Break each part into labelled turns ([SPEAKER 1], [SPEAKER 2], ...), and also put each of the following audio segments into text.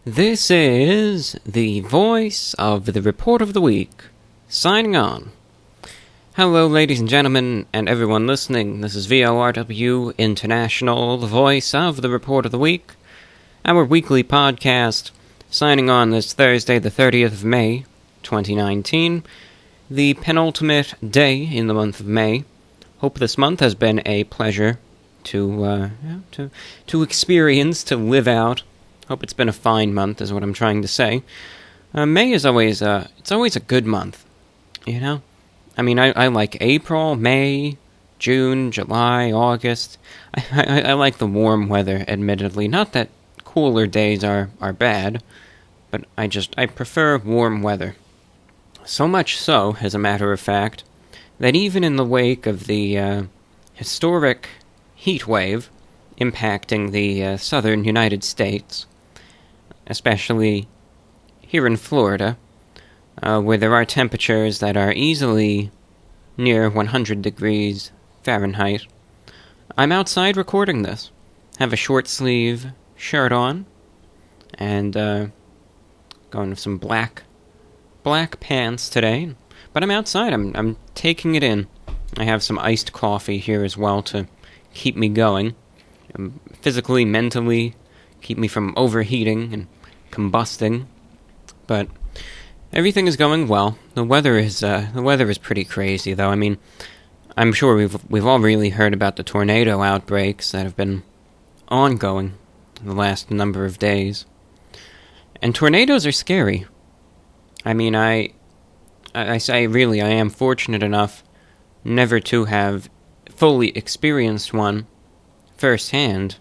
[SPEAKER 1] This is the voice of the Report of the Week, signing on. Hello, ladies and gentlemen, and everyone listening. This is VORW International, the voice of the Report of the Week, our weekly podcast, signing on this Thursday, the 30th of May, 2019, the penultimate day in the month of May. Hope this month has been a pleasure to experience, to live out. Hope it's been a fine month, is what I'm trying to say. May is always a good month, you know? I mean, I like April, May, June, July, August. I like the warm weather, admittedly. Not that cooler days are bad, but I prefer warm weather. So much so, as a matter of fact, that even in the wake of the historic heat wave impacting the southern United States, especially here in Florida, where there are temperatures that are easily near 100 degrees Fahrenheit, I'm outside recording this. Have a short sleeve shirt on, and going with some black pants today. But I'm outside. I'm taking it in. I have some iced coffee here as well to keep me going, physically, mentally, keep me from overheating and combusting. But everything is going well. The weather is pretty crazy, though. I mean, I'm sure we've all really heard about the tornado outbreaks that have been ongoing the last number of days. And tornadoes are scary. I mean, I say really, I am fortunate enough never to have fully experienced one firsthand.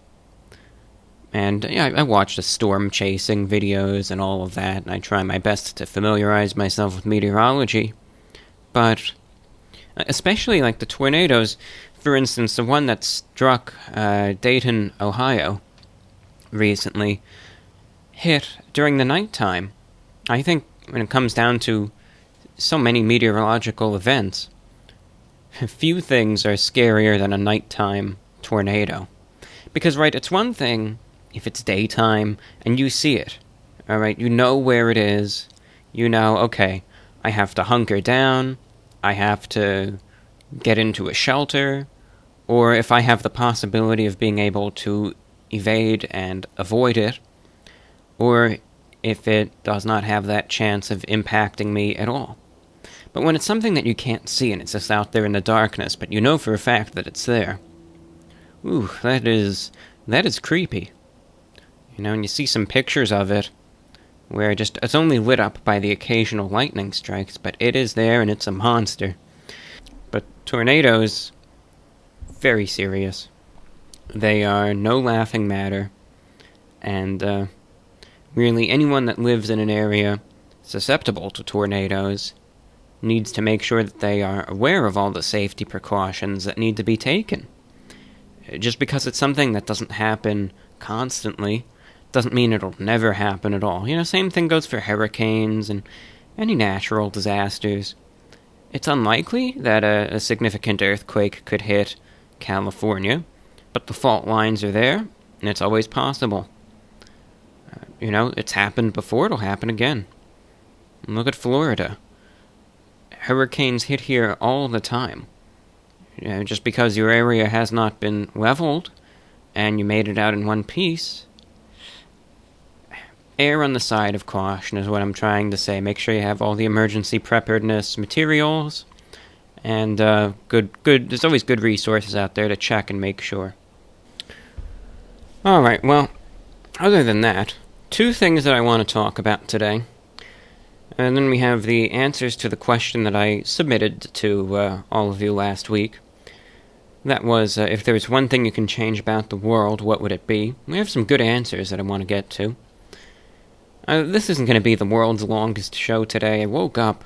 [SPEAKER 1] And yeah, I watch the storm chasing videos and all of that, and I try my best to familiarize myself with meteorology. But especially like the tornadoes, for instance, the one that struck Dayton, Ohio recently, hit during the nighttime. I think when it comes down to so many meteorological events, few things are scarier than a nighttime tornado. Because, right, it's one thing if it's daytime and you see it, alright, you know where it is, you know, okay, I have to hunker down, I have to get into a shelter, or if I have the possibility of being able to evade and avoid it, or if it does not have that chance of impacting me at all. But when it's something that you can't see and it's just out there in the darkness, but you know for a fact that it's there, ooh, that is creepy. You know, and you see some pictures of it where it's only lit up by the occasional lightning strikes, but it is there and it's a monster. But tornadoes, very serious. They are no laughing matter, and really anyone that lives in an area susceptible to tornadoes needs to make sure that they are aware of all the safety precautions that need to be taken. Just because it's something that doesn't happen constantly doesn't mean it'll never happen at all. You know, same thing goes for hurricanes and any natural disasters. It's unlikely that a significant earthquake could hit California, but the fault lines are there, and it's always possible. You know, it's happened before, it'll happen again. And look at Florida. Hurricanes hit here all the time. You know, just because your area has not been leveled, and you made it out in one piece, err on the side of caution is what I'm trying to say. Make sure you have all the emergency preparedness materials, and there's always good resources out there to check and make sure. Alright, well, other than that, two things that I want to talk about today. And then we have the answers to the question that I submitted to all of you last week. That was, if there's one thing you can change about the world, what would it be? We have some good answers that I want to get to. This isn't going to be the world's longest show today. I woke up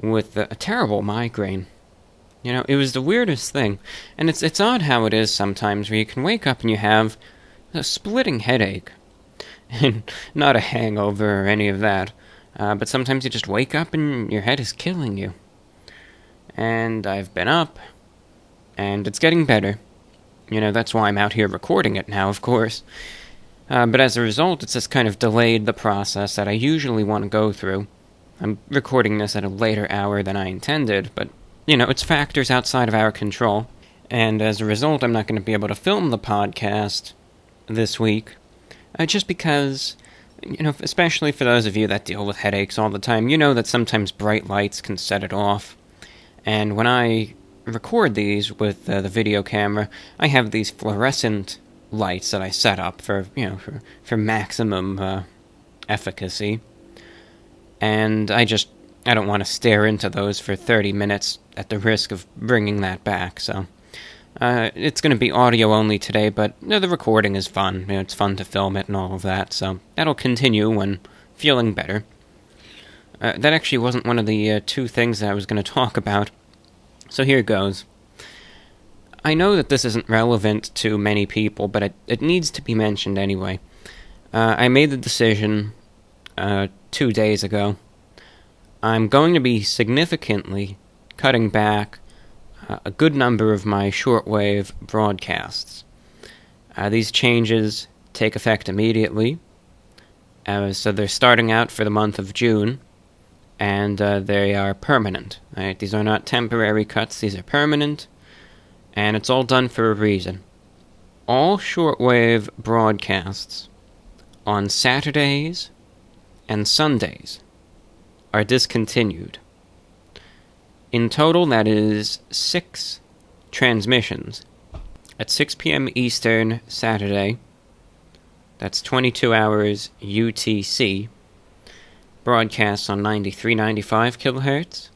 [SPEAKER 1] with a terrible migraine. You know, it was the weirdest thing. And it's odd how it is sometimes, where you can wake up and you have a splitting headache. And not a hangover or any of that. But sometimes you just wake up and your head is killing you. And I've been up, and it's getting better. You know, that's why I'm out here recording it now, of course. But as a result, it's just kind of delayed the process that I usually want to go through. I'm recording this at a later hour than I intended, but, it's factors outside of our control. And as a result, I'm not going to be able to film the podcast this week, just because, especially for those of you that deal with headaches all the time, you know that sometimes bright lights can set it off. And when I record these with the video camera, I have these fluorescent lights that I set up for maximum efficacy. And I don't want to stare into those for 30 minutes at the risk of bringing that back, so it's going to be audio only today, but the recording is fun. It's fun to film it and all of that, so that'll continue when feeling better. That actually wasn't one of the two things that I was going to talk about, so here goes. I know that this isn't relevant to many people, but it needs to be mentioned anyway. I made the decision 2 days ago. I'm going to be significantly cutting back a good number of my shortwave broadcasts. These changes take effect immediately, so they're starting out for the month of June, and they are permanent. Right? These are not temporary cuts, these are permanent, and it's all done for a reason. All shortwave broadcasts on Saturdays and Sundays are discontinued. In total, that is 6 transmissions. At 6 p.m. Eastern Saturday, that's 22 hours UTC, broadcasts on 9395 kHz,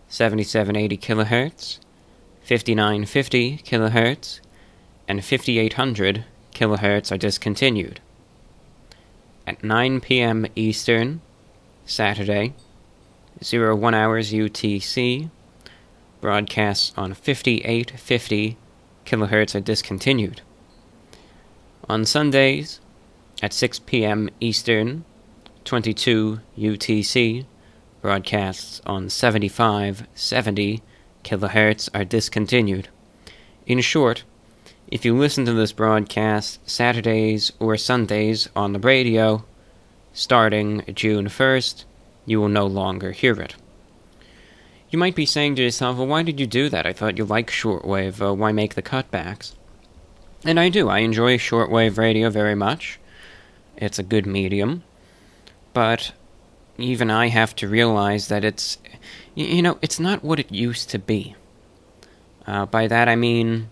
[SPEAKER 1] 7780 kHz, 5950 kHz, and 5800 kHz are discontinued. At 9 p.m. Eastern Saturday, 01 hours UTC, broadcasts on 5850 kHz are discontinued. On Sundays, at 6 p.m. Eastern, 22 UTC, broadcasts on 7570 kHz are discontinued. In short, if you listen to this broadcast Saturdays or Sundays on the radio, starting June 1st, you will no longer hear it. You might be saying to yourself, well, why did you do that? I thought you liked shortwave. Why make the cutbacks? And I do. I enjoy shortwave radio very much. It's a good medium. But even I have to realize that it's not what it used to be. By that I mean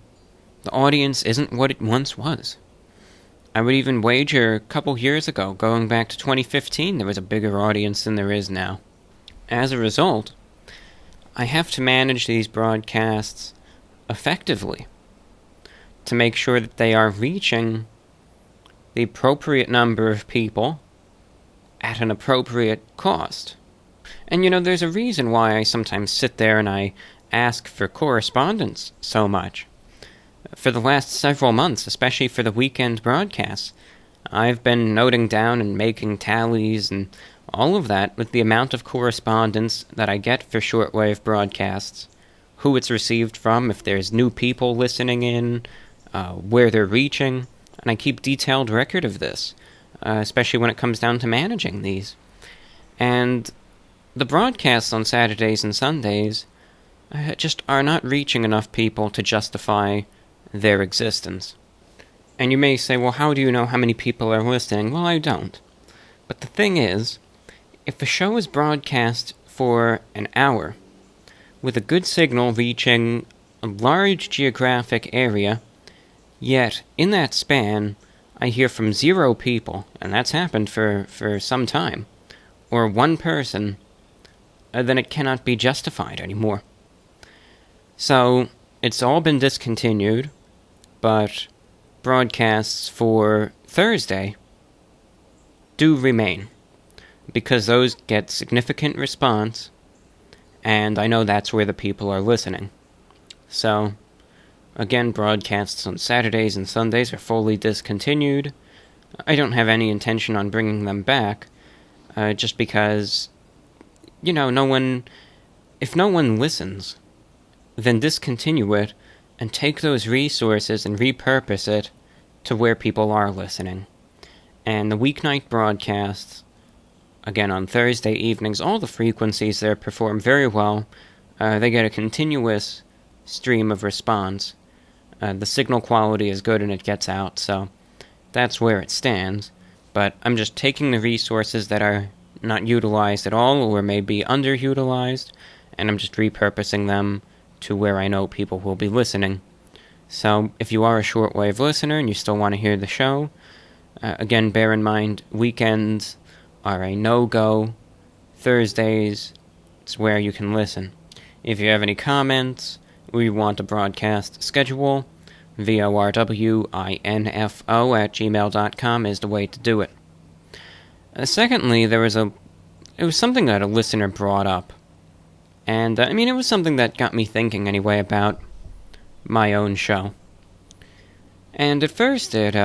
[SPEAKER 1] the audience isn't what it once was. I would even wager a couple years ago, going back to 2015, there was a bigger audience than there is now. As a result, I have to manage these broadcasts effectively to make sure that they are reaching the appropriate number of people at an appropriate cost. And there's a reason why I sometimes sit there and I ask for correspondence so much. For the last several months, especially for the weekend broadcasts, I've been noting down and making tallies and all of that with the amount of correspondence that I get for shortwave broadcasts, who it's received from, if there's new people listening in, where they're reaching, and I keep detailed record of this, especially when it comes down to managing these. And the broadcasts on Saturdays and Sundays just are not reaching enough people to justify their existence. And you may say, well, how do you know how many people are listening? Well, I don't. But the thing is, if a show is broadcast for an hour, with a good signal reaching a large geographic area, yet in that span, I hear from 0 people, and that's happened for some time, or 1 person, then it cannot be justified anymore. So, it's all been discontinued, but broadcasts for Thursday do remain, because those get significant response, and I know that's where the people are listening. So, again, broadcasts on Saturdays and Sundays are fully discontinued. I don't have any intention on bringing them back, just because, if no one listens, then discontinue it and take those resources and repurpose it to where people are listening. And the weeknight broadcasts, again on Thursday evenings, all the frequencies there perform very well. They get a continuous stream of response. The signal quality is good and it gets out, so that's where it stands. But I'm just taking the resources that are not utilized at all or may be underutilized, and I'm just repurposing them to where I know people will be listening. So if you are a shortwave listener and you still want to hear the show, again, bear in mind, weekends are a no-go. Thursdays, it's where you can listen. If you have any comments, or you want a broadcast schedule, VORWINFO@gmail.com is the way to do it. Secondly, it was something that a listener brought up. And, it was something that got me thinking anyway about my own show. And at first, it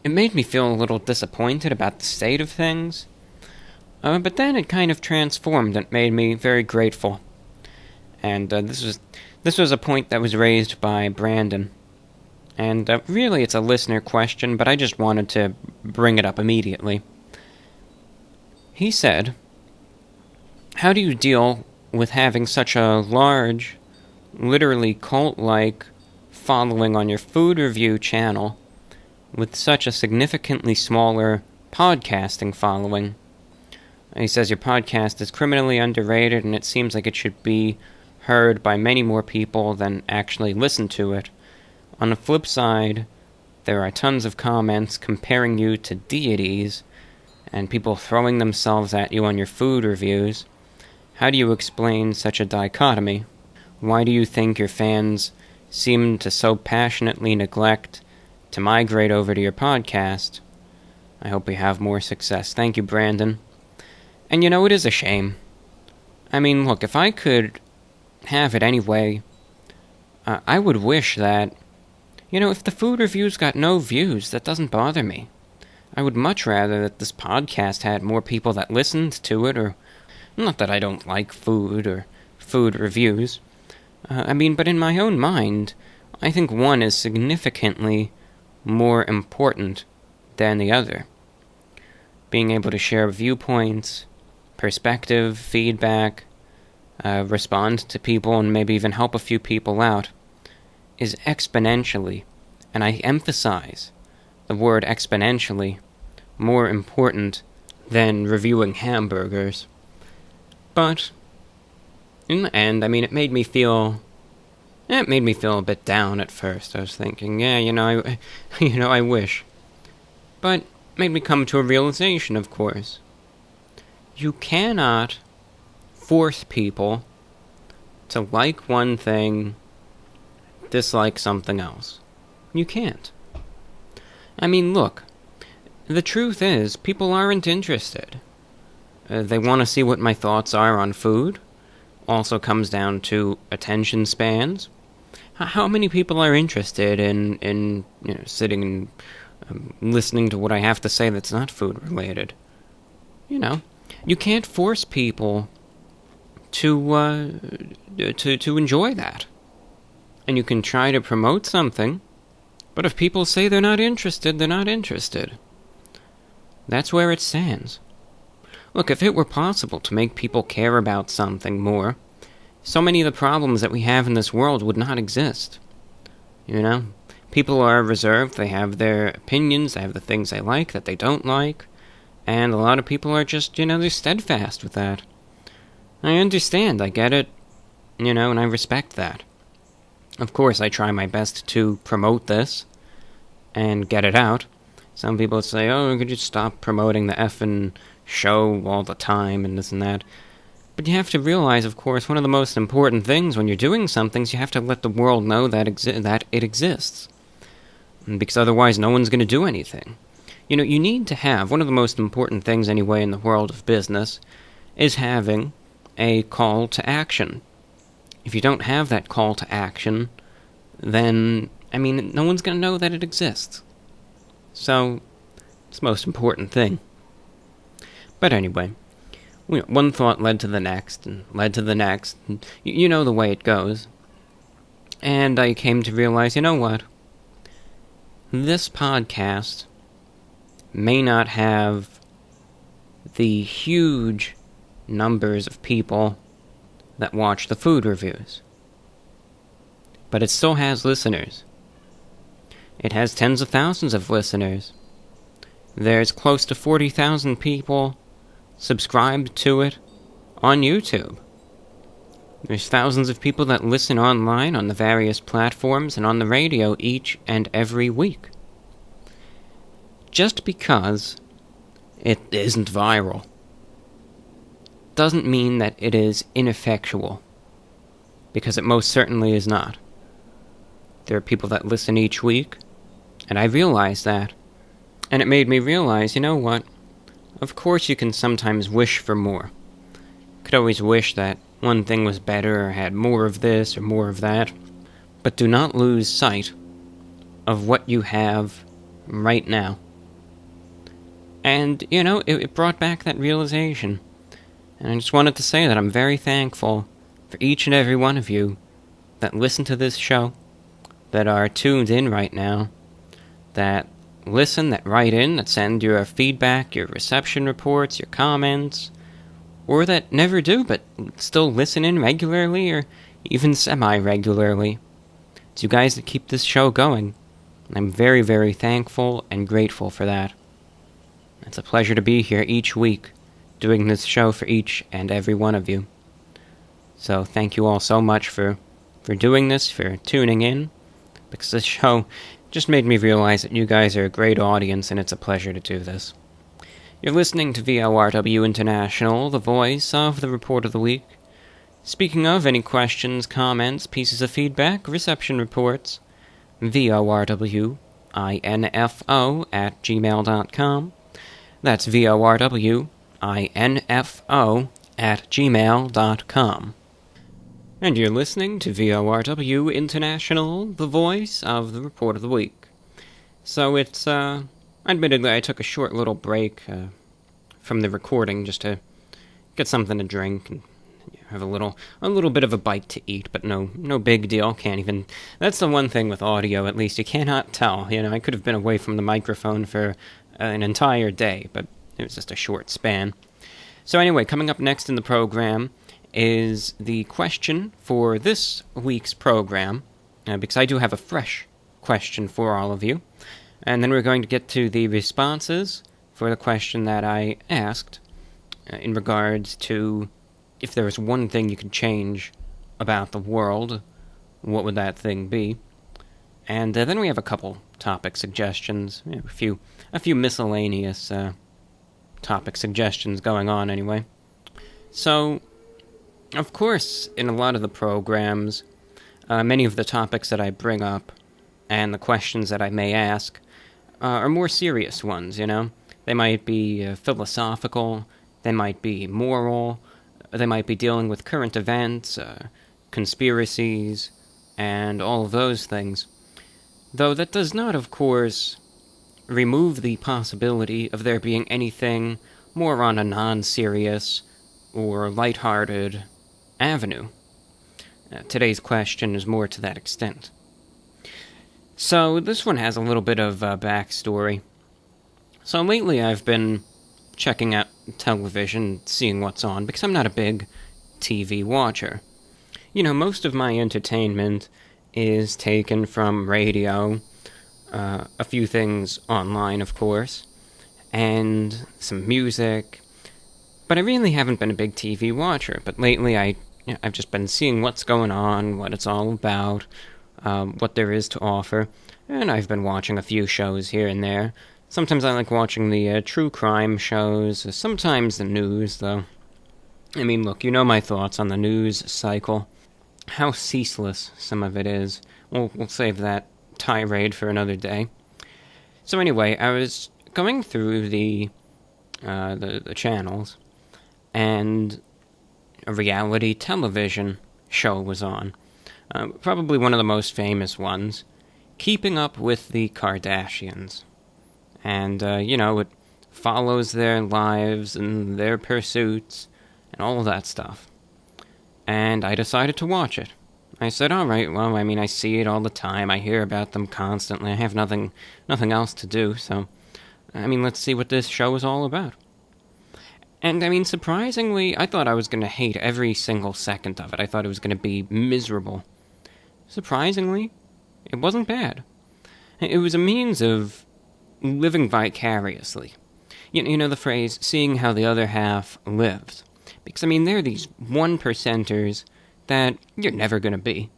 [SPEAKER 1] made me feel a little disappointed about the state of things. But then it kind of transformed and made me very grateful. And this was a point that was raised by Brandon. And really it's a listener question, but I just wanted to bring it up immediately. He said, "How do you deal with having such a large, literally cult-like following on your food review channel with such a significantly smaller podcasting following?" He says, "Your podcast is criminally underrated and it seems like it should be heard by many more people than actually listen to it. On the flip side, there are tons of comments comparing you to deities and people throwing themselves at you on your food reviews. How do you explain such a dichotomy? Why do you think your fans seem to so passionately neglect to migrate over to your podcast? I hope we have more success." Thank you, Brandon. And it is a shame. Look, if I could have it anyway, I would wish that, if the food reviews got no views, that doesn't bother me. I would much rather that this podcast had more people that listened to it, or, not that I don't like food or food reviews. But in my own mind, I think one is significantly more important than the other. Being able to share viewpoints, perspective, feedback, respond to people, and maybe even help a few people out is exponentially, and I emphasize the word exponentially, more important than reviewing hamburgers. But in the end, it made me feel a bit down at first. I was thinking, I wish. But made me come to a realization, of course. You cannot force people to like one thing, dislike something else. You can't. Look, the truth is, people aren't interested. They want to see what my thoughts are on food. Also comes down to attention spans. How many people are interested in sitting and listening to what I have to say that's not food related? You can't force people to enjoy that. And you can try to promote something, but if people say they're not interested, they're not interested. That's where it stands. Look, if it were possible to make people care about something more, so many of the problems that we have in this world would not exist. People are reserved, they have their opinions, they have the things they like, that they don't like, and a lot of people are just, they're steadfast with that. I understand, I get it, and I respect that. Of course, I try my best to promote this and get it out. Some people say, could you stop promoting the effing show all the time and this and that? But you have to realize, of course, one of the most important things when you're doing something is you have to let the world know that it exists. Because otherwise no one's going to do anything. You need to have, one of the most important things anyway in the world of business, is having a call to action. If you don't have that call to action, then, no one's going to know that it exists. So, it's the most important thing. But anyway, one thought led to the next, and led to the next, and you know the way it goes. And I came to realize, what? This podcast may not have the huge numbers of people that watch the food reviews, but it still has listeners. It has tens of thousands of listeners. There's close to 40,000 people subscribed to it on YouTube. There's thousands of people that listen online on the various platforms and on the radio each and every week. Just because it isn't viral doesn't mean that it is ineffectual, because it most certainly is not. There are people that listen each week, and I realized that, and it made me realize, you know what? Of course you can sometimes wish for more. You could always wish that one thing was better, or had more of this, or more of that. But do not lose sight of what you have right now. And, it brought back that realization. And I just wanted to say that I'm very thankful for each and every one of you that listen to this show, that are tuned in right now, that listen, that write in, that send your feedback, your reception reports, your comments, or that never do, but still listen in regularly, or even semi-regularly. It's you guys that keep this show going. I'm very, very thankful and grateful for that. It's a pleasure to be here each week, doing this show for each and every one of you. So thank you all so much for doing this, for tuning in, because this show just made me realize that you guys are a great audience, and it's a pleasure to do this. You're listening to VORW International, the voice of the Report of the Week. Speaking of any questions, comments, pieces of feedback, reception reports, VORWINFO@gmail.com. That's VORWINFO@gmail.com. And you're listening to VORW International, the voice of the Report of the Week. So it's, admittedly, I took a short little break from the recording just to get something to drink and have a little bit of a bite to eat, but no big deal. Can't even. That's the one thing with audio, at least. You cannot tell. I could have been away from the microphone for an entire day, but it was just a short span. So anyway, coming up next in the program is the question for this week's program, because I do have a fresh question for all of you. And then we're going to get to the responses for the question that I asked in regards to if there was one thing you could change about the world, what would that thing be? And then we have a couple topic suggestions, a few miscellaneous topic suggestions going on anyway. So, of course, in a lot of the programs, many of the topics that I bring up and the questions that I may ask are more serious ones, They might be philosophical, they might be moral, they might be dealing with current events, conspiracies, and all of those things. Though that does not, of course, remove the possibility of there being anything more on a non-serious or lighthearted avenue. Today's question is more to that extent. So, this one has a little bit of backstory. So, lately I've been checking out television, seeing what's on, because I'm not a big TV watcher. Most of my entertainment is taken from radio, a few things online, of course, and some music, but I really haven't been a big TV watcher. But lately I've just been seeing what's going on, what it's all about, what there is to offer, and I've been watching a few shows here and there. Sometimes I like watching the true crime shows, sometimes the news, though. I mean, look, my thoughts on the news cycle, how ceaseless some of it is. We'll save that tirade for another day. So anyway, I was going through the channels, and a reality television show was on. Probably one of the most famous ones, Keeping Up with the Kardashians. And, it follows their lives and their pursuits and all of that stuff. And I decided to watch it. I said, alright, well, I see it all the time. I hear about them constantly. I have nothing else to do, so I mean, let's see what this show is all about. And I mean, surprisingly, I thought I was going to hate every single second of it. I thought it was going to be miserable. Surprisingly, it wasn't bad. It was a means of living vicariously. You know the phrase, seeing how the other half lives. Because, I mean, they're these 1%ers that you're never going to be.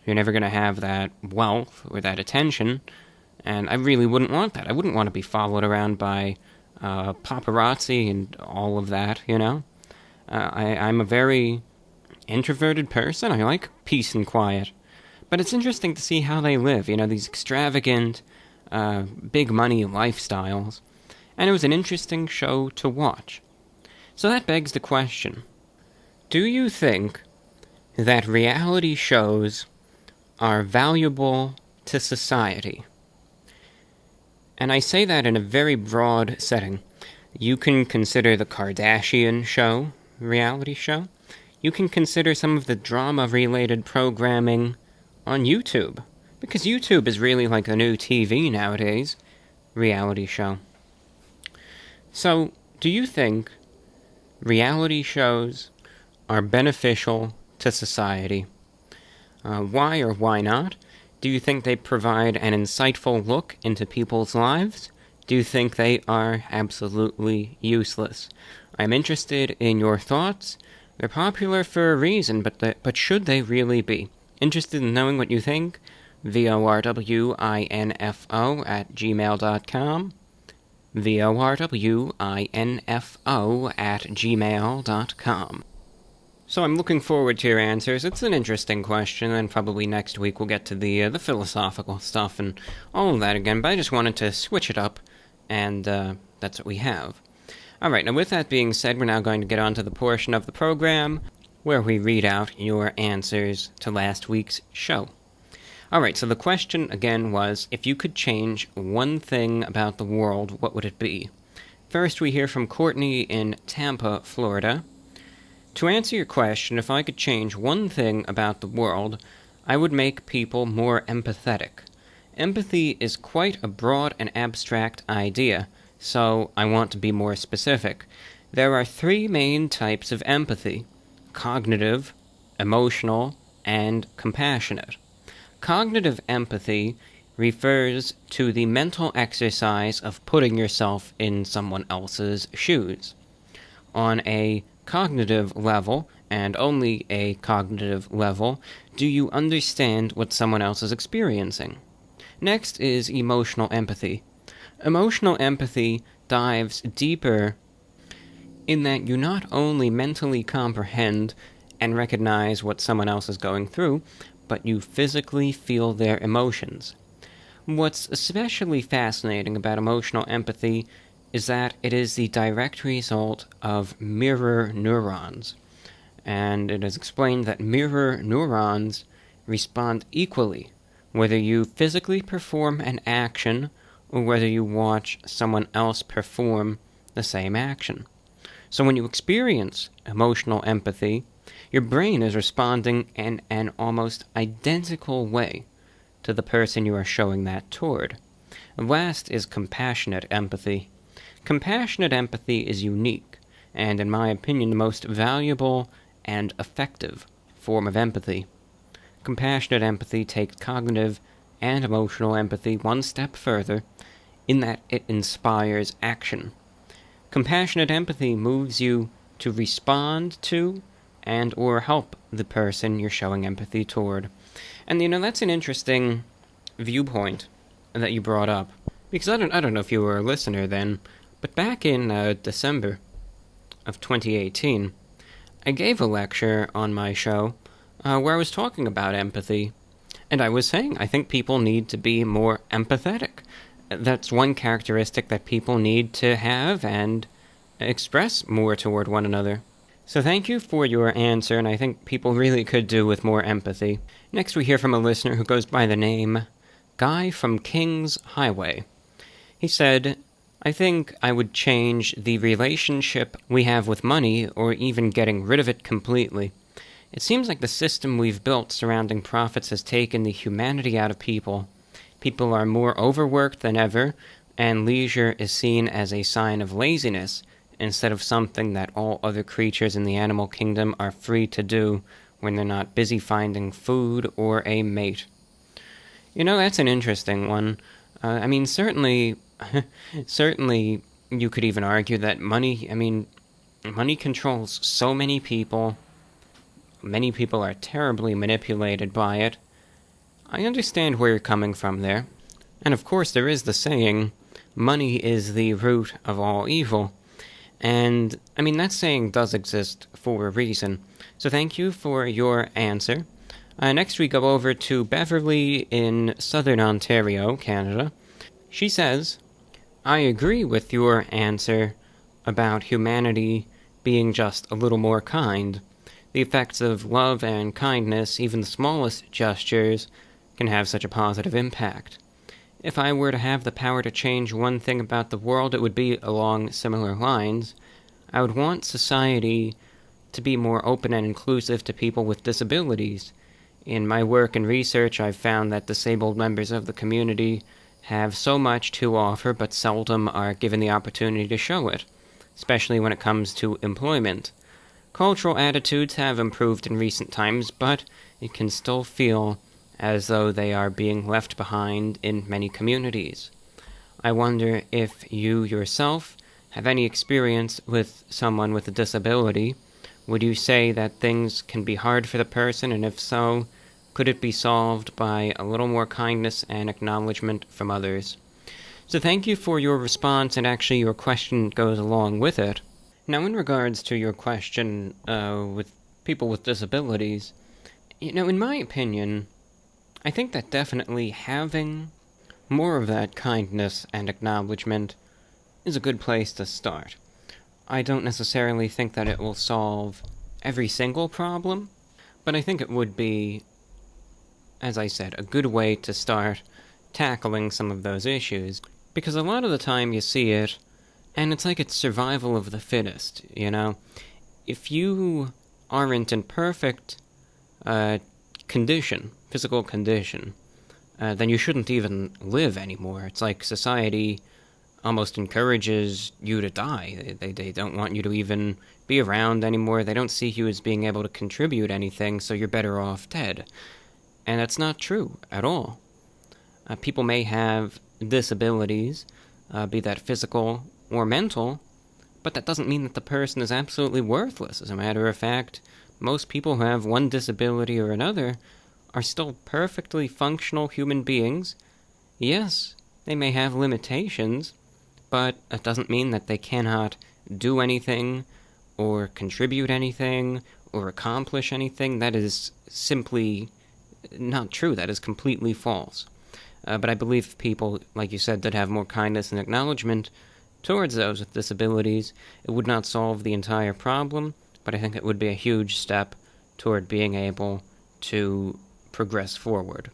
[SPEAKER 1] You're never going to have that wealth or that attention, and I really wouldn't want that. I wouldn't want to be followed around by paparazzi and all of that, you know? I'm a very introverted person. I like peace and quiet. But it's interesting to see how they live, you know, these extravagant, big money lifestyles. And it was an interesting show to watch. So that begs the question, do you think that reality shows are valuable to society? And I say that in a very broad setting. You can consider the Kardashian show, reality show. You can consider some of the drama-related programming on YouTube. Because YouTube is really like the new TV nowadays. Reality show. So, do you think reality shows are beneficial to society? Why or why not? Do you think they provide an insightful look into people's lives? Do you think they are absolutely useless? I'm interested in your thoughts. They're popular for a reason, but should they really be? Interested in knowing what you think? VORWINFO@gmail.com. VORWINFO@gmail.com. So I'm looking forward to your answers. It's an interesting question, and probably next week we'll get to the philosophical stuff and all of that again, but I just wanted to switch it up, and that's what we have. Alright, now with that being said, we're now going to get on to the portion of the program where we read out your answers to last week's show. Alright, so the question again was, if you could change one thing about the world, what would it be? First we hear from Courtney in Tampa, Florida. To answer your question, if I could change one thing about the world, I would make people more empathetic. Empathy is quite a broad and abstract idea, so I want to be more specific. There are three main types of empathy: cognitive, emotional, and compassionate. Cognitive empathy refers to the mental exercise of putting yourself in someone else's shoes. On a cognitive level, and only a cognitive level, do you understand what someone else is experiencing? Next is emotional empathy. Emotional empathy dives deeper in that you not only mentally comprehend and recognize what someone else is going through, but you physically feel their emotions. What's especially fascinating about emotional empathy is that it is the direct result of mirror neurons. And it is explained that mirror neurons respond equally, whether you physically perform an action or whether you watch someone else perform the same action. So when you experience emotional empathy, your brain is responding in an almost identical way to the person you are showing that toward. Last is compassionate empathy. Compassionate empathy is unique, and in my opinion, the most valuable and effective form of empathy. Compassionate empathy takes cognitive and emotional empathy one step further, in that it inspires action. Compassionate empathy moves you to respond to and or help the person you're showing empathy toward. And that's an interesting viewpoint that you brought up, because I don't know if you were a listener then, but back in December of 2018, I gave a lecture on my show where I was talking about empathy, and I was saying I think people need to be more empathetic. That's one characteristic that people need to have and express more toward one another. So thank you for your answer, and I think people really could do with more empathy. Next we hear from a listener who goes by the name Guy from Kings Highway. He said, I think I would change the relationship we have with money, or even getting rid of it completely. It seems like the system we've built surrounding profits has taken the humanity out of people. People are more overworked than ever, and leisure is seen as a sign of laziness instead of something that all other creatures in the animal kingdom are free to do when they're not busy finding food or a mate. That's an interesting one. Certainly, certainly you could even argue that money controls so many people. Many people are terribly manipulated by it. I understand where you're coming from there. And of course, there is the saying, money is the root of all evil. And, that saying does exist for a reason. So thank you for your answer. Next we go over to Beverly in Southern Ontario, Canada. She says, I agree with your answer about humanity being just a little more kind. The effects of love and kindness, even the smallest gestures, can have such a positive impact. If I were to have the power to change one thing about the world, it would be along similar lines. I would want society to be more open and inclusive to people with disabilities. In my work and research, I've found that disabled members of the community have so much to offer, but seldom are given the opportunity to show it, especially when it comes to employment. Cultural attitudes have improved in recent times, but it can still feel as though they are being left behind in many communities. I wonder if you yourself have any experience with someone with a disability. Would you say that things can be hard for the person, and if so, could it be solved by a little more kindness and acknowledgement from others? So thank you for your response, and actually your question goes along with it. Now, in regards to your question with people with disabilities, in my opinion, I think that definitely having more of that kindness and acknowledgement is a good place to start. I don't necessarily think that it will solve every single problem, but I think it would be, as I said, a good way to start tackling some of those issues. Because a lot of the time you see it, and it's like it's survival of the fittest, If you aren't in perfect physical condition, then you shouldn't even live anymore. It's like society almost encourages you to die. They don't want you to even be around anymore. They don't see you as being able to contribute anything, so you're better off dead. And that's not true at all. People may have disabilities, be that physical or mental, but that doesn't mean that the person is absolutely worthless. As a matter of fact, most people who have one disability or another are still perfectly functional human beings. Yes, they may have limitations, but that doesn't mean that they cannot do anything, or contribute anything, or accomplish anything. That is simply not true. That is completely false. But I believe people, like you said, that have more kindness and acknowledgement towards those with disabilities, it would not solve the entire problem, but I think it would be a huge step toward being able to progress forward.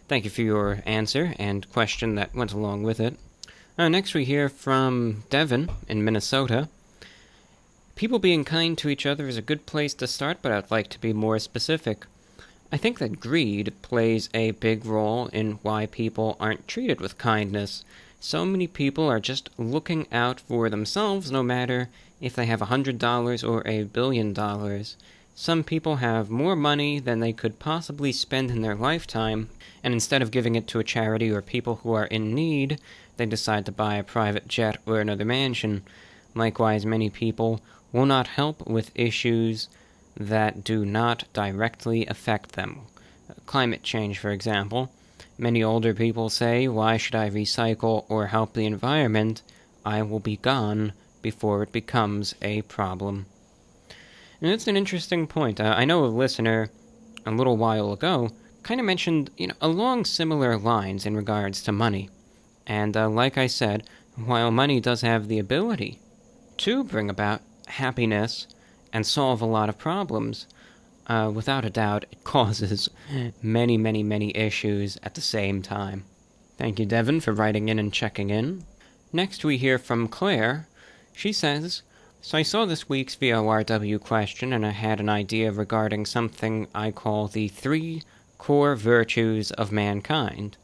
[SPEAKER 1] Thank you for your answer and question that went along with it. Next we hear from Devin in Minnesota. People being kind to each other is a good place to start, but I'd like to be more specific. I think that greed plays a big role in why people aren't treated with kindness. So many people are just looking out for themselves, no matter if they have $100 or $1 billion. Some people have more money than they could possibly spend in their lifetime, and instead of giving it to a charity or people who are in need, they decide to buy a private jet or another mansion. Likewise, many people will not help with issues that do not directly affect them. Climate change, for example. Many older people say, why should I recycle or help the environment? I will be gone before it becomes a problem. And it's an interesting point. I know a listener a little while ago kind of mentioned, along similar lines in regards to money. And like I said, while money does have the ability to bring about happiness and solve a lot of problems, without a doubt, it causes many, many, many issues at the same time. Thank you, Devin, for writing in and checking in. Next, we hear from Claire. She says, so I saw this week's VORW question, and I had an idea regarding something I call the 3 core virtues of mankind.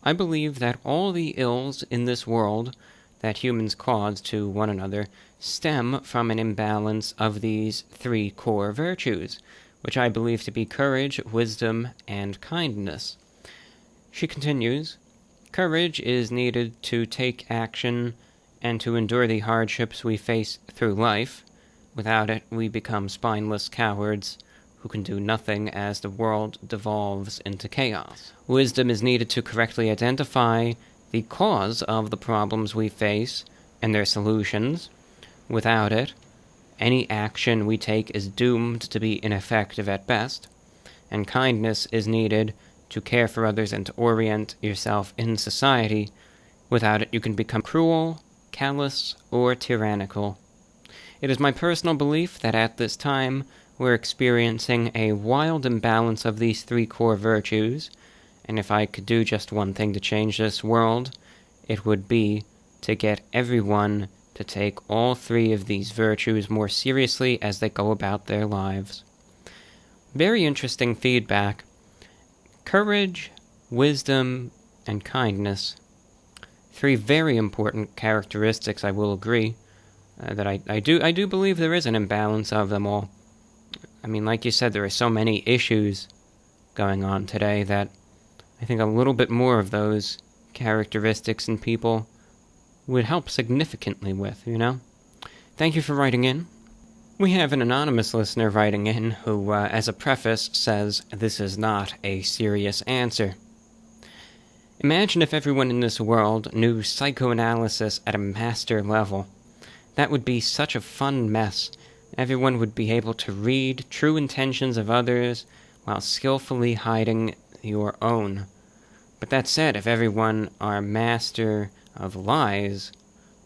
[SPEAKER 1] I believe that all the ills in this world that humans cause to one another stem from an imbalance of these three core virtues, which I believe to be courage, wisdom, and kindness. She continues, courage is needed to take action and to endure the hardships we face through life. Without it, we become spineless cowards who can do nothing as the world devolves into chaos. Wisdom is needed to correctly identify the cause of the problems we face and their solutions. Without it, any action we take is doomed to be ineffective at best. And kindness is needed to care for others and to orient yourself in society. Without it, you can become cruel, callous, or tyrannical. It is my personal belief that at this time, we're experiencing a wild imbalance of these three core virtues, and if I could do just one thing to change this world, it would be to get everyone to take all three of these virtues more seriously as they go about their lives. Very interesting feedback. Courage, wisdom, and kindness. Three very important characteristics, I will agree, that I do believe there is an imbalance of them all. I mean, like you said, there are so many issues going on today that I think a little bit more of those characteristics in people would help significantly with, you know? Thank you for writing in. We have an anonymous listener writing in who, as a preface, says this is not a serious answer. Imagine if everyone in this world knew psychoanalysis at a master level. That would be such a fun mess. Everyone would be able to read true intentions of others while skillfully hiding your own. But that said, if everyone are master of lies,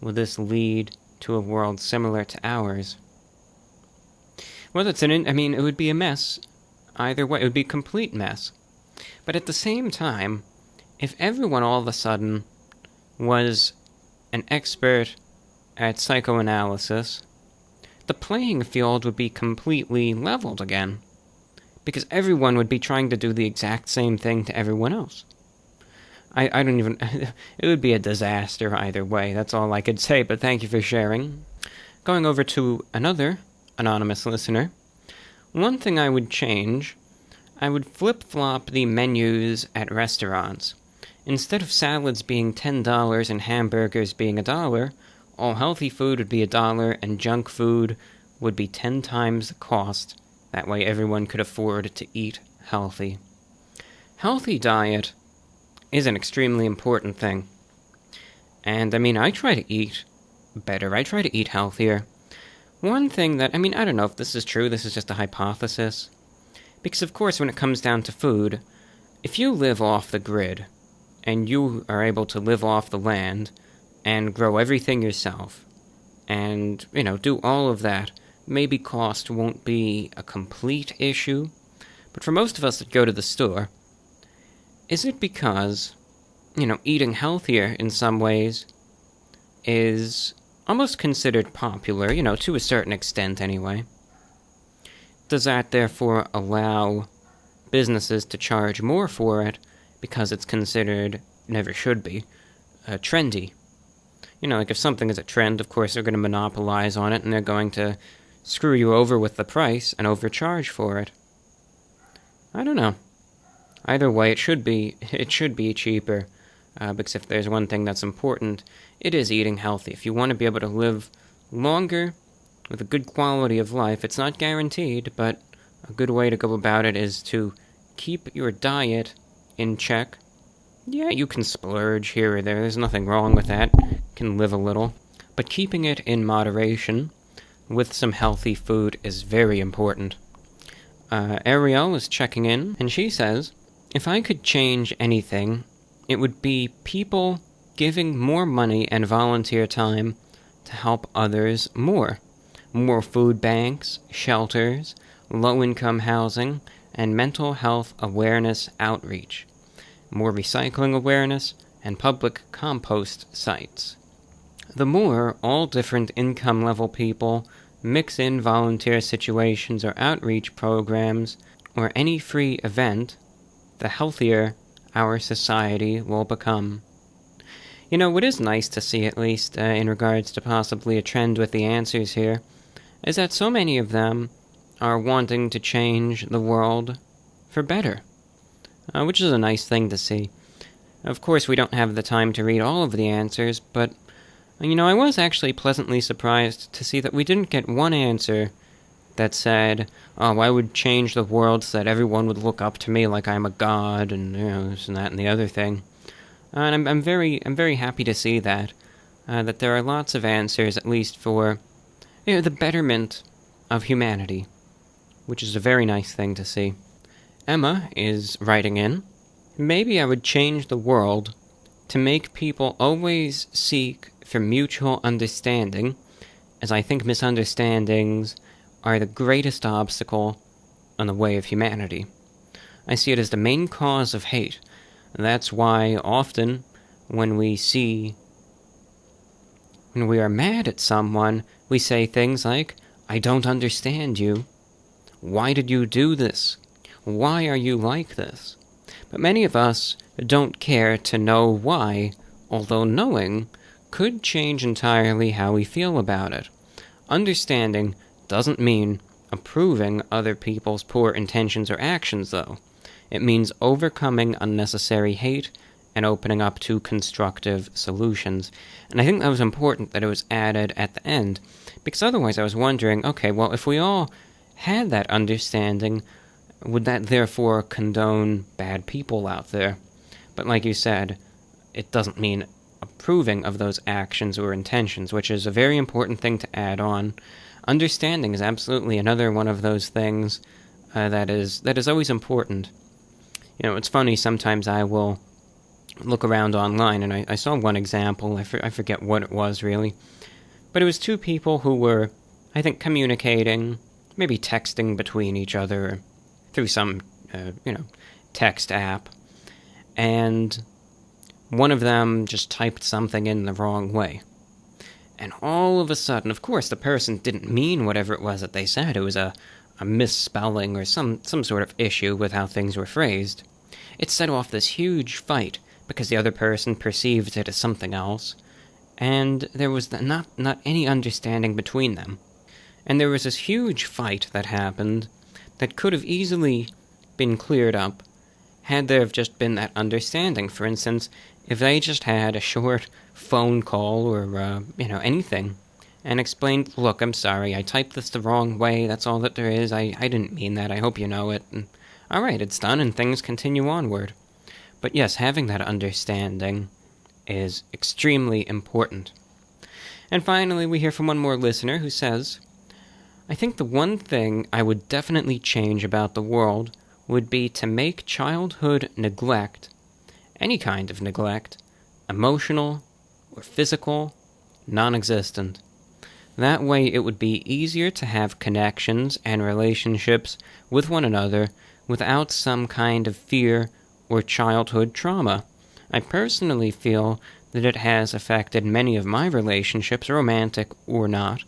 [SPEAKER 1] will this lead to a world similar to ours? Well, it would be a mess. Either way, it would be a complete mess. But at the same time, if everyone all of a sudden was an expert at psychoanalysis, the playing field would be completely leveled again, because everyone would be trying to do the exact same thing to everyone else. I don't even... It would be a disaster either way, that's all I could say, but thank you for sharing. Going over to another anonymous listener, one thing I would change, I would flip-flop the menus at restaurants. Instead of salads being $10 and hamburgers being $1, all healthy food would be $1 and junk food would be 10 times the cost. That way everyone could afford to eat healthy. Healthy diet is an extremely important thing. And I try to eat better. I try to eat healthier. One thing that, I don't know if this is true, this is just a hypothesis. Because of course when it comes down to food, if you live off the grid, and you are able to live off the land, and grow everything yourself, and, do all of that, maybe cost won't be a complete issue. But for most of us that go to the store, is it because, eating healthier in some ways is almost considered popular, to a certain extent anyway? Does that therefore allow businesses to charge more for it because it's considered, never should be, trendy? Like if something is a trend, of course they're going to monopolize on it and they're going to screw you over with the price and overcharge for it. I don't know. Either way, it should be cheaper, because if there's one thing that's important, it is eating healthy. If you want to be able to live longer with a good quality of life, it's not guaranteed, but a good way to go about it is to keep your diet in check. Yeah, you can splurge here or there. There's nothing wrong with that. You can live a little. But keeping it in moderation with some healthy food is very important. Ariel is checking in, and she says, if I could change anything, it would be people giving more money and volunteer time to help others more. More food banks, shelters, low-income housing, and mental health awareness outreach. More recycling awareness, and public compost sites. The more all different income level people mix in volunteer situations or outreach programs or any free event, the healthier our society will become. You know, what is nice to see, at least in regards to possibly a trend with the answers here, is that so many of them are wanting to change the world for better, which is a nice thing to see. Of course, we don't have the time to read all of the answers, but, you know, I was actually pleasantly surprised to see that we didn't get one answer that said, oh, I would change the world so that everyone would look up to me like I'm a god, and, you know, this and that and the other thing. And I'm very happy to see that there are lots of answers, at least for, you know, the betterment of humanity, which is a very nice thing to see. Emma is writing in, maybe I would change the world to make people always seek for mutual understanding, as I think misunderstandings are the greatest obstacle on the way of humanity. I see it as the main cause of hate, and that's why often when we are mad at someone, we say things like, I don't understand you. Why did you do this? Why are you like this? But many of us don't care to know why, although knowing could change entirely how we feel about it. Understanding doesn't mean approving other people's poor intentions or actions, though. It means overcoming unnecessary hate and opening up to constructive solutions. And I think that was important that it was added at the end, because otherwise I was wondering, okay, well, if we all had that understanding, would that therefore condone bad people out there? But like you said, it doesn't mean approving of those actions or intentions, which is a very important thing to add on. Understanding is absolutely another one of those things that is always important. You know, it's funny, sometimes I will look around online, and I saw one example, I forget what it was really, but it was two people who were, I think, communicating, maybe texting between each other through some, text app, and one of them just typed something in the wrong way. And all of a sudden, of course, the person didn't mean whatever it was that they said. It was a misspelling or some sort of issue with how things were phrased. It set off this huge fight because the other person perceived it as something else, and there was not any understanding between them. And there was this huge fight that happened that could have easily been cleared up had there have just been that understanding. For instance, if they just had a short phone call or, anything, and explained, look, I'm sorry, I typed this the wrong way, that's all that there is, I didn't mean that, I hope you know it, and alright, it's done, and things continue onward. But yes, having that understanding is extremely important. And finally, we hear from one more listener who says, I think the one thing I would definitely change about the world would be to make childhood neglect, any kind of neglect, emotional or physical, non-existent. That way it would be easier to have connections and relationships with one another without some kind of fear or childhood trauma. I personally feel that it has affected many of my relationships, romantic or not,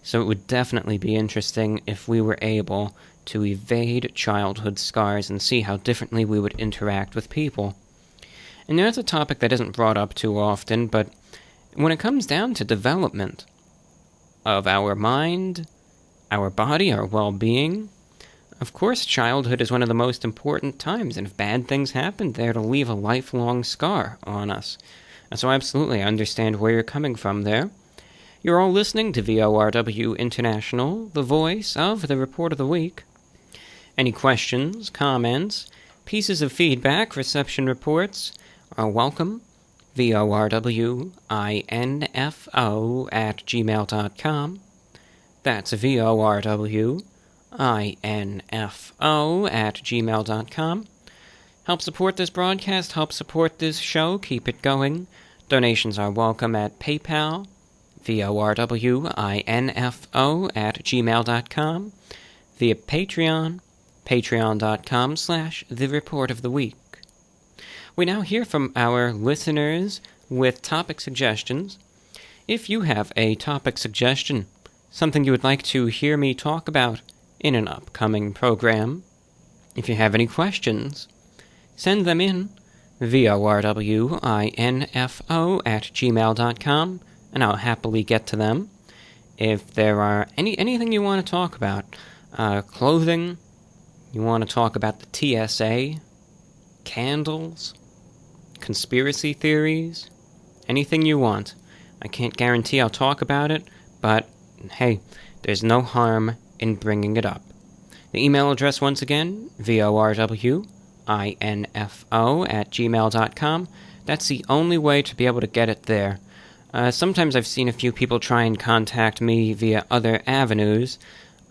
[SPEAKER 1] so it would definitely be interesting if we were able to evade childhood scars and see how differently we would interact with people. And that's a topic that isn't brought up too often, but when it comes down to development of our mind, our body, our well-being, of course childhood is one of the most important times, and if bad things happen there, it'll leave a lifelong scar on us. And so absolutely, I understand where you're coming from there. You're all listening to VORW International, the voice of the Report of the Week. Any questions, comments, pieces of feedback, reception reports are welcome. VORWINFO@gmail.com. That's VORWINFO@gmail.com. Help support this broadcast, help support this show, keep it going. Donations are welcome at PayPal, VORWINFO@gmail.com, via Patreon, patreon.com/TheReportOfTheWeek. We now hear from our listeners with topic suggestions. If you have a topic suggestion, something you would like to hear me talk about in an upcoming program, if you have any questions, send them in VORWINFO@gmail.com, and I'll happily get to them. If there are anything you want to talk about, clothing, you want to talk about the TSA, candles, conspiracy theories, anything you want. I can't guarantee I'll talk about it, but hey, there's no harm in bringing it up. The email address, once again, VORWINFO@gmail.com. That's the only way to be able to get it there. Sometimes I've seen a few people try and contact me via other avenues,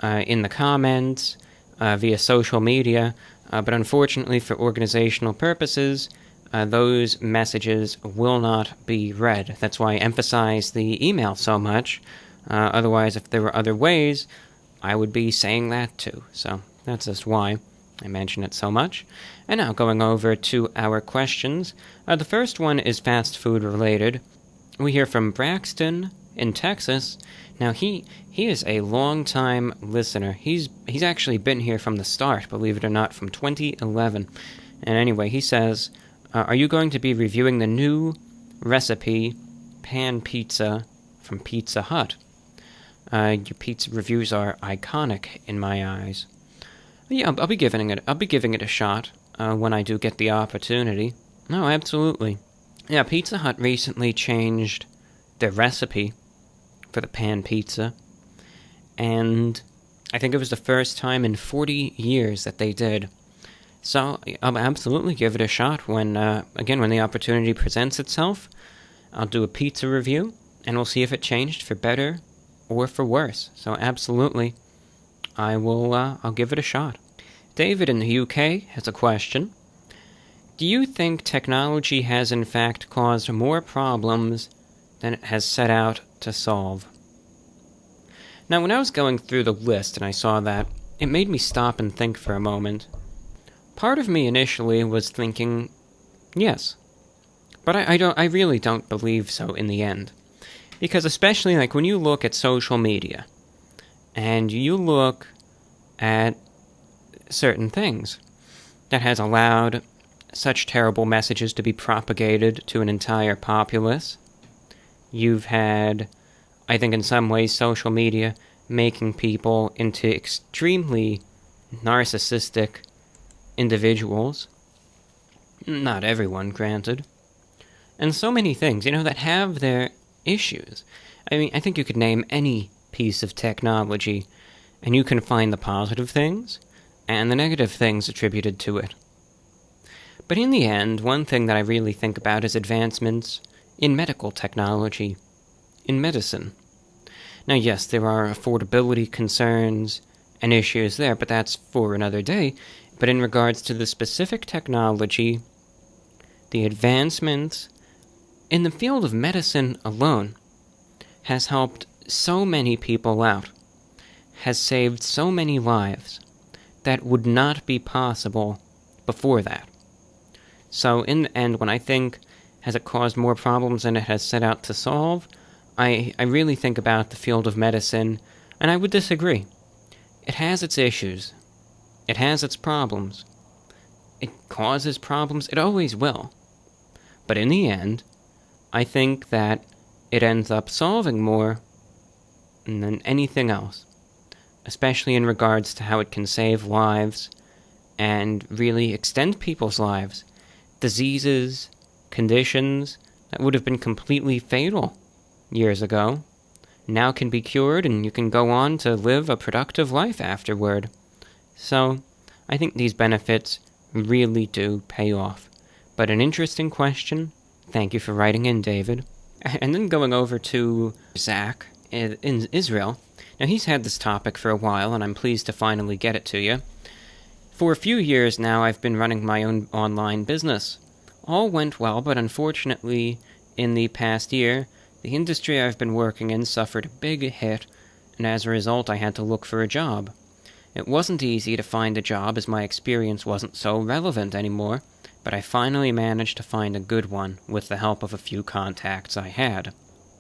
[SPEAKER 1] in the comments, via social media, but unfortunately for organizational purposes, those messages will not be read. That's why I emphasize the email so much. Otherwise, if there were other ways, I would be saying that too. So that's just why I mention it so much. And now going over to our questions. The first one is fast food related. We hear from Braxton in Texas. Now he is a long-time listener. He's actually been here from the start, believe it or not, from 2011. And anyway, he says, are you going to be reviewing the new recipe pan pizza from Pizza Hut? Your pizza reviews are iconic in my eyes. Yeah, I'll be giving it a shot when I do get the opportunity. No, absolutely. Yeah, Pizza Hut recently changed their recipe for the pan pizza, and I think it was the first time in 40 years that they did. So I'll absolutely give it a shot when the opportunity presents itself. I'll do a pizza review, and we'll see if it changed for better or for worse. So absolutely, I'll give it a shot. David in the UK has a question. Do you think technology has in fact caused more problems than it has set out to solve? Now, when I was going through the list and I saw that, it made me stop and think for a moment. Part of me initially was thinking, yes, but I really don't believe so in the end. Because especially like when you look at social media, and you look at certain things that has allowed such terrible messages to be propagated to an entire populace. You've had, I think in some ways, social media making people into extremely narcissistic individuals. Not everyone, granted. And so many things, that have their issues. I mean, I think you could name any piece of technology, and you can find the positive things and the negative things attributed to it. But in the end, one thing that I really think about is advancements in medical technology, in medicine. Now, yes, there are affordability concerns and issues there, but that's for another day. But in regards to the specific technology, the advancements in the field of medicine alone has helped so many people out, has saved so many lives that would not be possible before that. So in the end, when I think, has it caused more problems than it has set out to solve, I really think about the field of medicine, and I would disagree. It has its issues. It has its problems. It causes problems. It always will. But in the end, I think that it ends up solving more than anything else, especially in regards to how it can save lives and really extend people's lives. Diseases, conditions that would have been completely fatal years ago now can be cured, and you can go on to live a productive life afterward. So, I think these benefits really do pay off. But an interesting question. Thank you for writing in, David. And then going over to Zach in Israel. Now, he's had this topic for a while, and I'm pleased to finally get it to you. For a few years now, I've been running my own online business. All went well, but unfortunately, in the past year, the industry I've been working in suffered a big hit, and as a result, I had to look for a job. It wasn't easy to find a job as my experience wasn't so relevant anymore, but I finally managed to find a good one with the help of a few contacts I had.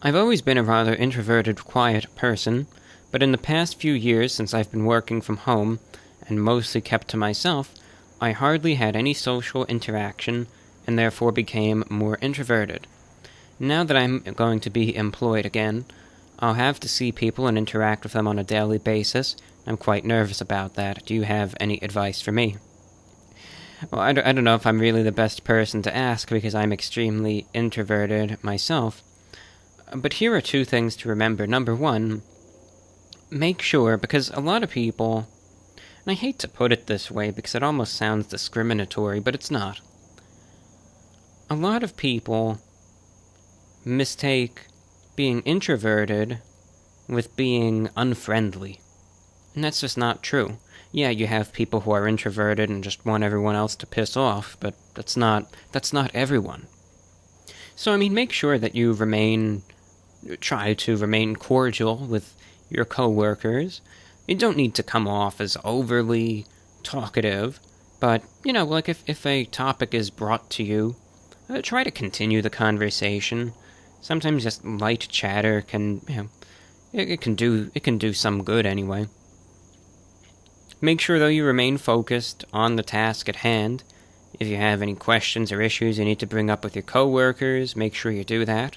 [SPEAKER 1] I've always been a rather introverted, quiet person, but in the past few years since I've been working from home, and mostly kept to myself, I hardly had any social interaction, and therefore became more introverted. Now that I'm going to be employed again, I'll have to see people and interact with them on a daily basis. I'm quite nervous about that. Do you have any advice for me? Well, I don't know if I'm really the best person to ask because I'm extremely introverted myself. But here are two things to remember. Number one, make sure, because a lot of people, and I hate to put it this way because it almost sounds discriminatory, but it's not. A lot of people mistake being introverted with being unfriendly. And that's just not true. Yeah, you have people who are introverted and just want everyone else to piss off, but that's not everyone. So, make sure that you try to remain cordial with your coworkers. You don't need to come off as overly talkative, but, if a topic is brought to you, try to continue the conversation. Sometimes just light chatter can, it can do some good anyway. Make sure, though, you remain focused on the task at hand. If you have any questions or issues you need to bring up with your coworkers, make sure you do that.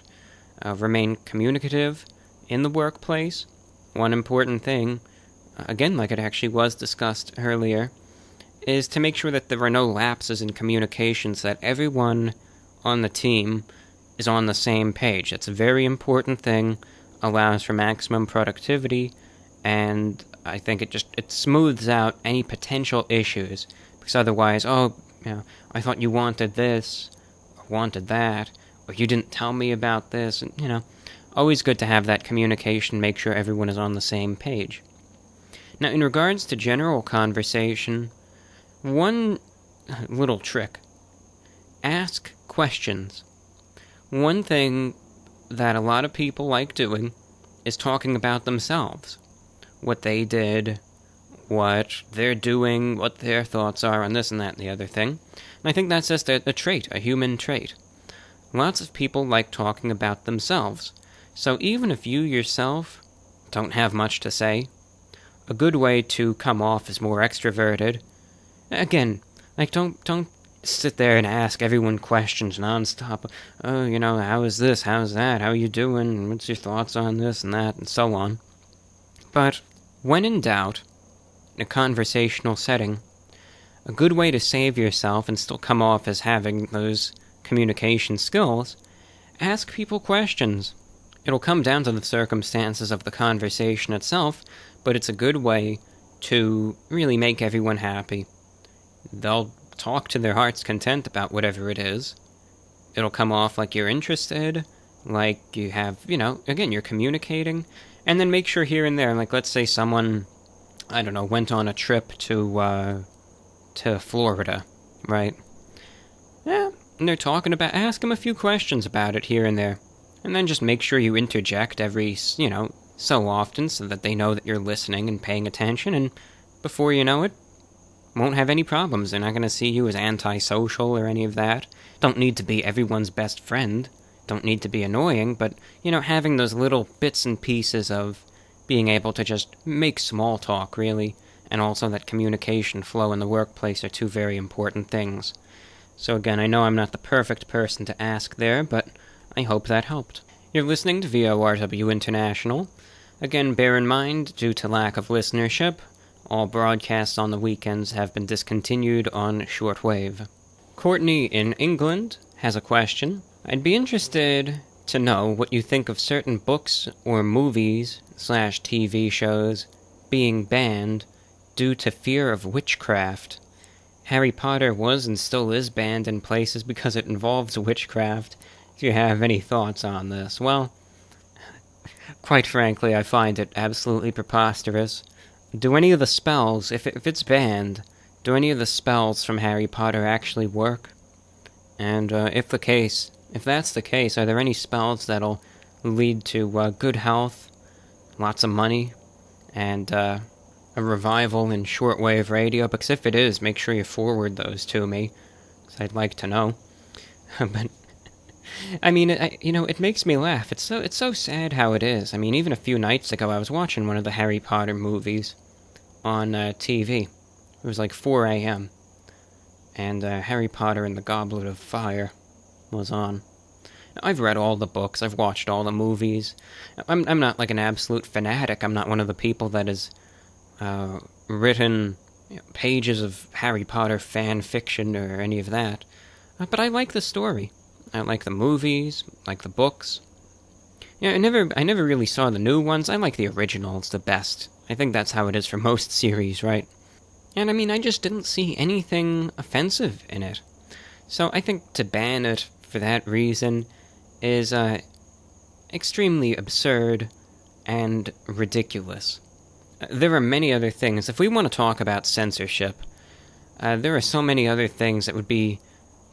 [SPEAKER 1] Remain communicative in the workplace. One important thing, again, like it actually was discussed earlier, is to make sure that there are no lapses in communications, that everyone on the team is on the same page. That's a very important thing, allows for maximum productivity, and I think it smooths out any potential issues, because otherwise, I thought you wanted this, or wanted that, or you didn't tell me about this, and, always good to have that communication, make sure everyone is on the same page. Now, in regards to general conversation, one little trick: ask questions. One thing that a lot of people like doing is talking about themselves. What they did, what they're doing, what their thoughts are on this and that and the other thing. And I think that's just a trait, a human trait. Lots of people like talking about themselves. So even if you yourself don't have much to say, a good way to come off as more extroverted, again, don't sit there and ask everyone questions nonstop. Oh, how is this, how's that, how are you doing, what's your thoughts on this and that, and so on. But when in doubt, in a conversational setting, a good way to save yourself and still come off as having those communication skills, ask people questions. It'll come down to the circumstances of the conversation itself, but it's a good way to really make everyone happy. They'll talk to their heart's content about whatever it is. It'll come off like you're interested, like you have, again, you're communicating. And then make sure here and there, like let's say someone, went on a trip to Florida, right? Yeah, and they're talking about, ask them a few questions about it here and there. And then just make sure you interject every, so often so that they know that you're listening and paying attention, and before you know it, won't have any problems. They're not going to see you as antisocial or any of that. Don't need to be everyone's best friend. Don't need to be annoying, but, having those little bits and pieces of being able to just make small talk, really, and also that communication flow in the workplace are two very important things. So again, I know I'm not the perfect person to ask there, but I hope that helped. You're listening to VORW International. Again, bear in mind, due to lack of listenership, all broadcasts on the weekends have been discontinued on Shortwave. Courtney in England has a question. I'd be interested to know what you think of certain books or movies/TV shows being banned due to fear of witchcraft. Harry Potter was and still is banned in places because it involves witchcraft. Do you have any thoughts on this? Well, quite frankly, I find it absolutely preposterous. Do any of the spells, if it's banned, do any of the spells from Harry Potter actually work? And if that's the case, are there any spells that'll lead to good health, lots of money, and a revival in shortwave radio? Because if it is, make sure you forward those to me, because I'd like to know. But it makes me laugh. It's so sad how it is. Even a few nights ago, I was watching one of the Harry Potter movies on TV. It was like 4 a.m. and Harry Potter and the Goblet of Fire was on. I've read all the books, I've watched all the movies. I'm not like an absolute fanatic. I'm not one of the people that has written pages of Harry Potter fan fiction or any of that. But I like the story. I like the movies, like the books. Yeah, I never really saw the new ones. I like the originals the best. I think that's how it is for most series, right? And I mean, I just didn't see anything offensive in it. So I think to ban it for that reason is extremely absurd and ridiculous. There are many other things. If we want to talk about censorship, there are so many other things that would be,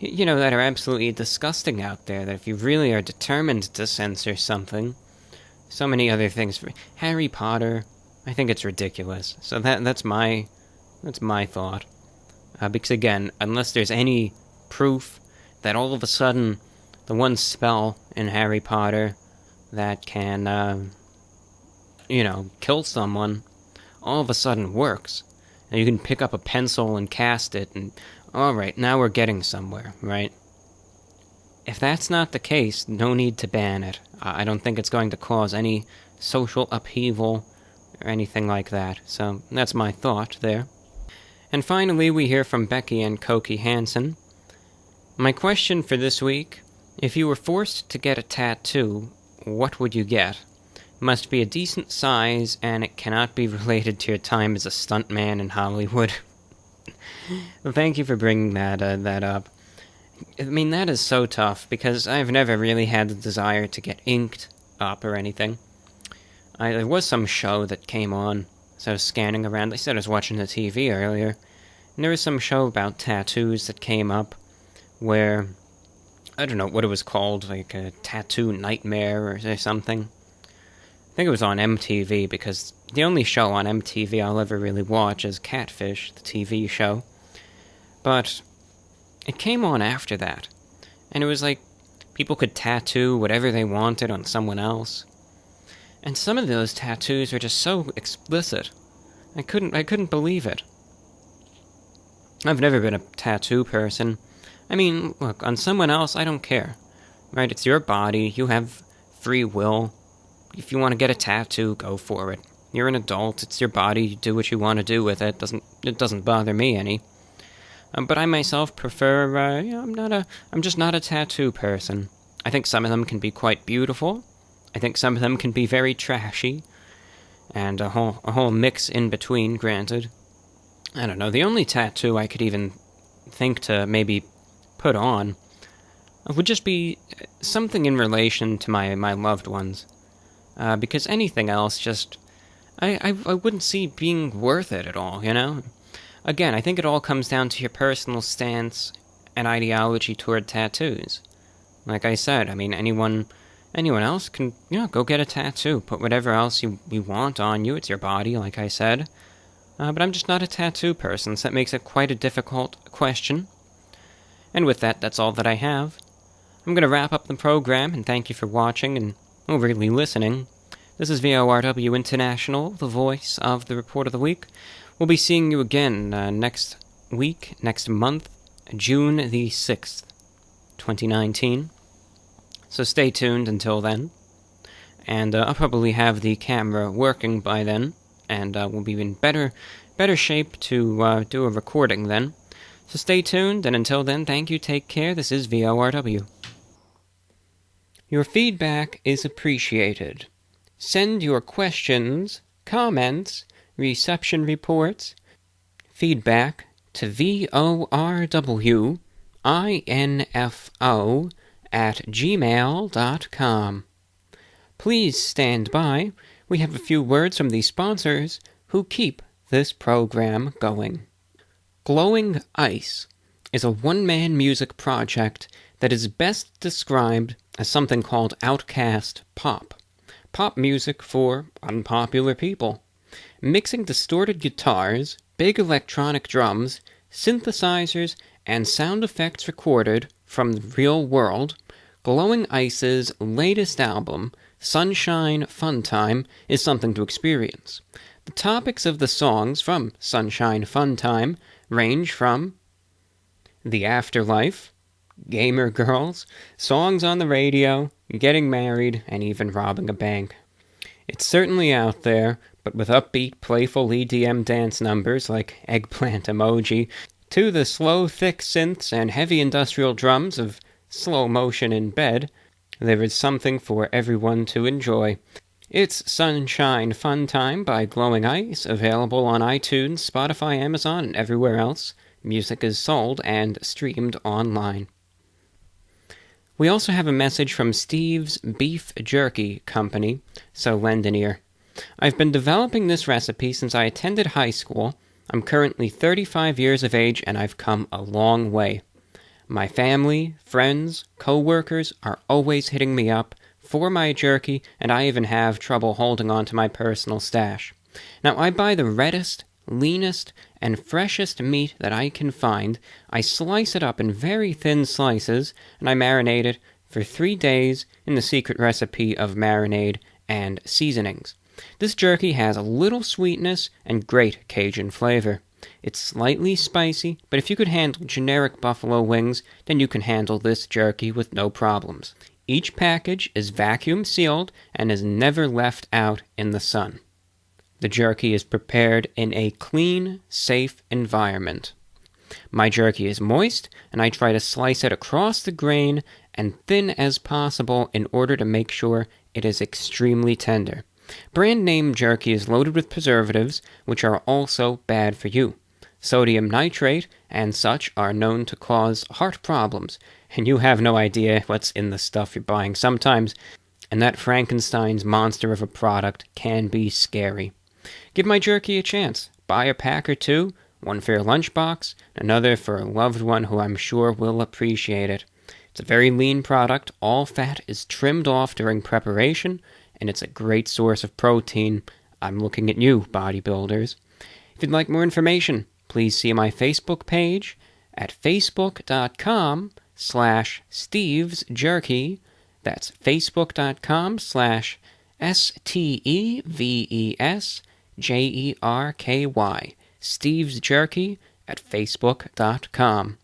[SPEAKER 1] that are absolutely disgusting out there, that if you really are determined to censor something, so many other things. Harry Potter, I think it's ridiculous. So that's my thought. Because again, unless there's any proof that all of a sudden the one spell in Harry Potter that can, kill someone, all of a sudden works. And you can pick up a pencil and cast it, and alright, now we're getting somewhere, right? If that's not the case, no need to ban it. I don't think it's going to cause any social upheaval or anything like that. So that's my thought there. And finally, we hear from Becky and Koki Hansen. My question for this week: if you were forced to get a tattoo, what would you get? Must be a decent size, and it cannot be related to your time as a stuntman in Hollywood. Well, thank you for bringing that up. I mean, that is so tough, because I've never really had the desire to get inked up or anything. There was some show that came on, so I was scanning around. I said I was watching the TV earlier, and there was some show about tattoos that came up, where, I don't know what it was called, like a tattoo nightmare or something. I think it was on MTV, because the only show on MTV I'll ever really watch is Catfish, the TV show. But it came on after that, and it was like people could tattoo whatever they wanted on someone else. And some of those tattoos were just so explicit. I couldn't believe it. I've never been a tattoo person. I mean, look, on someone else, I don't care. Right? It's your body, you have free will. If you want to get a tattoo, go for it. You're an adult, it's your body, you do what you want to do with it. It doesn't bother me any. But I myself prefer, I'm just not a tattoo person. I think some of them can be quite beautiful. I think some of them can be very trashy. And a whole mix in between, granted. I don't know, the only tattoo I could even think to maybe put on would just be something in relation to my loved ones. Because anything else just, I wouldn't see being worth it at all, Again, I think it all comes down to your personal stance and ideology toward tattoos. Like I said, I mean, anyone else can, go get a tattoo. Put whatever else you want on you. It's your body, like I said. But I'm just not a tattoo person, so that makes it quite a difficult question. And with that, that's all that I have. I'm going to wrap up the program, and thank you for watching and really listening. This is VORW International, the voice of the Report of the Week. We'll be seeing you again next month, June the 6th, 2019. So stay tuned until then. And I'll probably have the camera working by then, and we'll be in better shape to do a recording then. So stay tuned, and until then, thank you, take care. This is VORW. Your feedback is appreciated. Send your questions, comments, reception reports, feedback to vorwinfo@gmail.com. Please stand by. We have a few words from the sponsors who keep this program going. Glowing Ice is a one-man music project that is best described as something called outcast pop. Pop music for unpopular people. Mixing distorted guitars, big electronic drums, synthesizers, and sound effects recorded from the real world, Glowing Ice's latest album, Sunshine Funtime, is something to experience. The topics of the songs from Sunshine Funtime range from the afterlife, gamer girls, songs on the radio, getting married, and even robbing a bank. It's certainly out there, but with upbeat, playful EDM dance numbers like Eggplant Emoji, to the slow, thick synths and heavy industrial drums of Slow Motion in Bed, there is something for everyone to enjoy. It's Sunshine Fun Time by Glowing Ice, available on iTunes, Spotify, Amazon, and everywhere else music is sold and streamed online. We also have a message from Steve's Beef Jerky Company, so lend an ear. I've been developing this recipe since I attended high school. I'm currently 35 years of age, and I've come a long way. My family, friends, co-workers are always hitting me up for my jerky, and I even have trouble holding on to my personal stash. Now, I buy the reddest, leanest, and freshest meat that I can find. I slice it up in very thin slices, and I marinate it for 3 days in the secret recipe of marinade and seasonings. This jerky has a little sweetness and great Cajun flavor. It's slightly spicy, but if you could handle generic buffalo wings, then you can handle this jerky with no problems. Each package is vacuum sealed and is never left out in the sun. The jerky is prepared in a clean, safe environment. My jerky is moist, and I try to slice it across the grain and thin as possible in order to make sure it is extremely tender. Brand name jerky is loaded with preservatives, which are also bad for you. Sodium nitrate and such are known to cause heart problems, and you have no idea what's in the stuff you're buying sometimes, and that Frankenstein's monster of a product can be scary. Give my jerky a chance. Buy a pack or two, one for your lunchbox, another for a loved one who I'm sure will appreciate it. It's a very lean product. All fat is trimmed off during preparation, and it's a great source of protein. I'm looking at you, bodybuilders. If you'd like more information, please see my Facebook page at facebook.com/stevesjerky. That's facebook.com/STEVESJERKY. Steve's Jerky at facebook.com.